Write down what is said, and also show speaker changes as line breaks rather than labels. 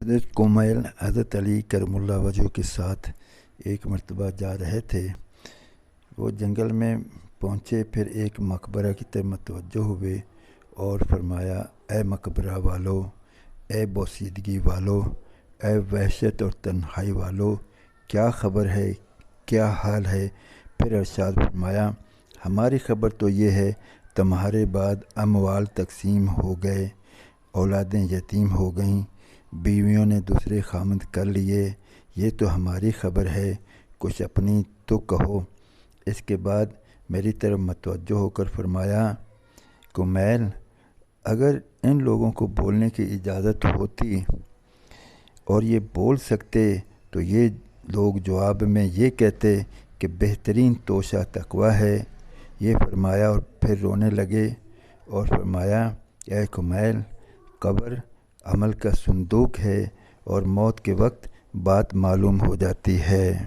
حضرت کمیل حضرت علی کرم اللہ وجہ کے ساتھ ایک مرتبہ جا رہے تھے۔ وہ جنگل میں پہنچے، پھر ایک مقبرہ کی طرف متوجہ ہوئے اور فرمایا، اے مقبرہ والو، اے بوسیدگی والو، اے وحشت اور تنہائی والو، کیا خبر ہے، کیا حال ہے؟ پھر ارشاد فرمایا، ہماری خبر تو یہ ہے تمہارے بعد اموال تقسیم ہو گئے، اولادیں یتیم ہو گئیں، بیویوں نے دوسرے خامند کر لیے، یہ تو ہماری خبر ہے، کچھ اپنی تو کہو۔ اس کے بعد میری طرف متوجہ ہو کر فرمایا، کمیل، اگر ان لوگوں کو بولنے کی اجازت ہوتی اور یہ بول سکتے تو یہ لوگ جواب میں یہ کہتے کہ بہترین توشہ تقویٰ ہے۔ یہ فرمایا اور پھر رونے لگے اور فرمایا، اے کمیل، قبر عمل کا صندوق ہے اور موت کے وقت بات معلوم ہو جاتی ہے۔